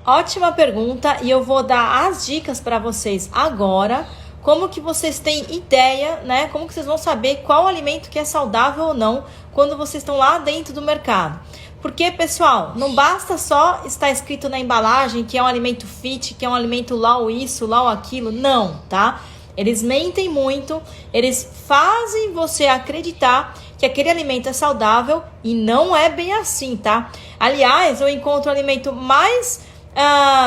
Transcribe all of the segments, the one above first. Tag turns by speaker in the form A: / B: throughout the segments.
A: Ótima pergunta, e eu vou dar as dicas para vocês agora. Como que vocês têm ideia, né? Como que vocês vão saber qual alimento que é saudável ou não quando vocês estão lá dentro do mercado? Porque, pessoal, não basta só estar escrito na embalagem que é um alimento fit, que é um alimento lá ou isso, lá ou aquilo. Não, tá? Eles mentem muito, eles fazem você acreditar que aquele alimento é saudável e não é bem assim, tá? Aliás, eu encontro o alimento mais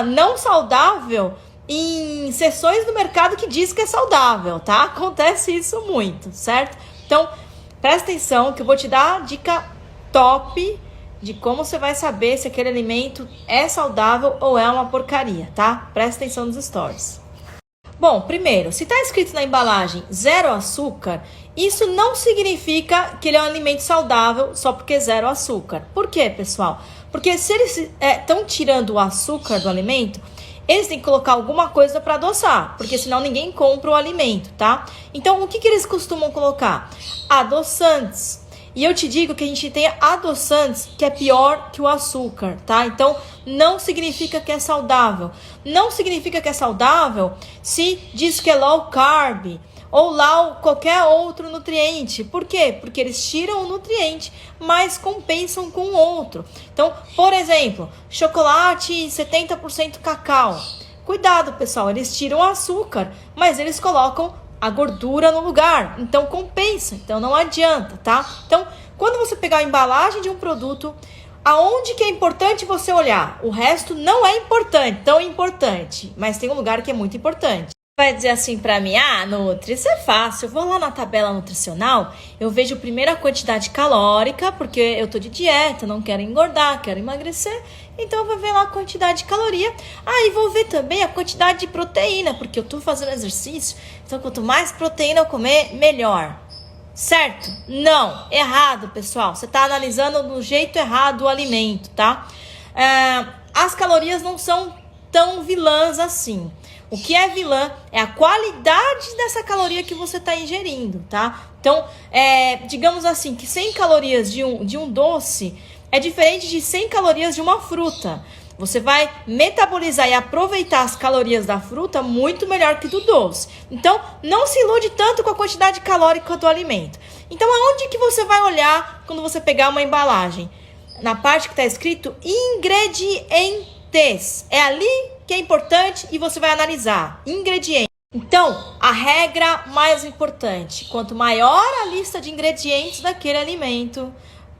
A: não saudável em seções do mercado que diz que é saudável, tá? Acontece isso muito, certo? Então, presta atenção que eu vou te dar a dica top de como você vai saber se aquele alimento é saudável ou é uma porcaria, tá? Presta atenção nos stories. Bom, primeiro, se está escrito na embalagem 0 açúcar, isso não significa que ele é um alimento saudável só porque é 0 açúcar. Por quê, pessoal? Porque se eles estão tirando o açúcar do alimento, eles têm que colocar alguma coisa para adoçar, porque senão ninguém compra o alimento, tá? Então, o que eles costumam colocar? Adoçantes. E eu te digo que a gente tem adoçantes que é pior que o açúcar, tá? Então, não significa que é saudável. Não significa que é saudável se diz que é low carb ou low qualquer outro nutriente. Por quê? Porque eles tiram o nutriente, mas compensam com o outro. Então, por exemplo, chocolate 70% cacau. Cuidado, pessoal, eles tiram o açúcar, mas eles colocam a gordura no lugar, então compensa, então não adianta, tá? Então, quando você pegar a embalagem de um produto, aonde que é importante você olhar? O resto não é importante, tão importante, mas tem um lugar que é muito importante. Vai dizer assim pra mim, Nutri, isso é fácil, eu vou lá na tabela nutricional, eu vejo primeiro a quantidade calórica, porque eu tô de dieta, não quero engordar, quero emagrecer, então eu vou ver lá a quantidade de caloria, e vou ver também a quantidade de proteína, porque eu tô fazendo exercício, então quanto mais proteína eu comer, melhor. Certo? Não, errado, pessoal, você tá analisando do jeito errado o alimento, tá? As calorias não são tão vilãs assim. O que é vilã é a qualidade dessa caloria que você está ingerindo, tá? Então, digamos assim, que 100 calorias de um doce é diferente de 100 calorias de uma fruta. Você vai metabolizar e aproveitar as calorias da fruta muito melhor que do doce. Então, não se ilude tanto com a quantidade calórica do alimento. Então, aonde que você vai olhar quando você pegar uma embalagem? Na parte que está escrito ingredientes. É ali que é importante e você vai analisar ingredientes. Então, a regra mais importante, quanto maior a lista de ingredientes daquele alimento,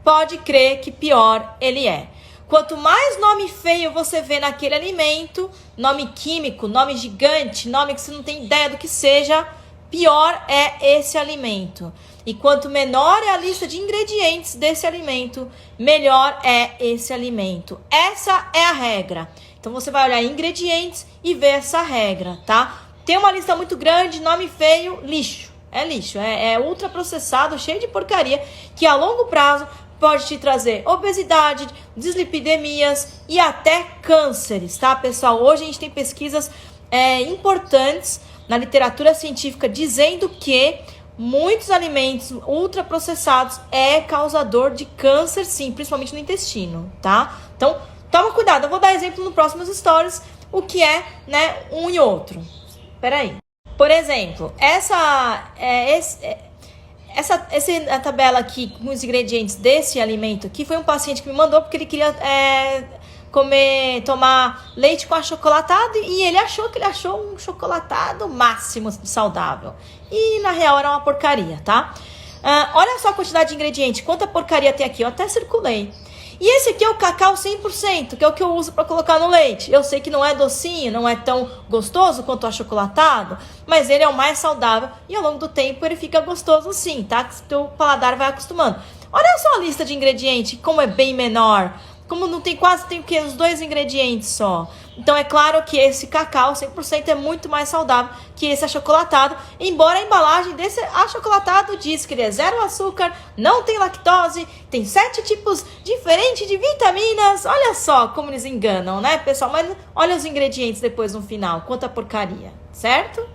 A: pode crer que pior ele é. Quanto mais nome feio você vê naquele alimento, nome químico, nome gigante, nome que você não tem ideia do que seja, pior é esse alimento. E quanto menor é a lista de ingredientes desse alimento, melhor é esse alimento. Essa é a regra. Então, você vai olhar ingredientes e ver essa regra, tá? Tem uma lista muito grande, nome feio, lixo. É lixo, é ultraprocessado, cheio de porcaria, que a longo prazo pode te trazer obesidade, dislipidemias e até cânceres, tá, pessoal? Hoje a gente tem pesquisas importantes na literatura científica dizendo que muitos alimentos ultraprocessados é causador de câncer, sim, principalmente no intestino, tá? Então, toma cuidado, eu vou dar exemplo no próximos stories, o que é, né, um e outro. Peraí. Por exemplo, essa tabela aqui com os ingredientes desse alimento aqui foi um paciente que me mandou porque ele queria tomar leite com achocolatado e ele achou um chocolatado máximo saudável. E na real era uma porcaria, tá? Olha só a quantidade de ingredientes, quanta porcaria tem aqui, eu até circulei. E esse aqui é o cacau 100%, que é o que eu uso para colocar no leite. Eu sei que não é docinho, não é tão gostoso quanto o achocolatado, mas ele é o mais saudável e ao longo do tempo ele fica gostoso sim, tá? Que o teu paladar vai acostumando. Olha só a lista de ingredientes, como é bem menor. Como não tem tem o quê? Os 2 ingredientes só. Então é claro que esse cacau 100% é muito mais saudável que esse achocolatado, embora a embalagem desse achocolatado diz que ele é 0 açúcar, não tem lactose, tem 7 tipos diferentes de vitaminas. Olha só como eles enganam, né, pessoal? Mas olha os ingredientes depois no final, quanta porcaria, certo?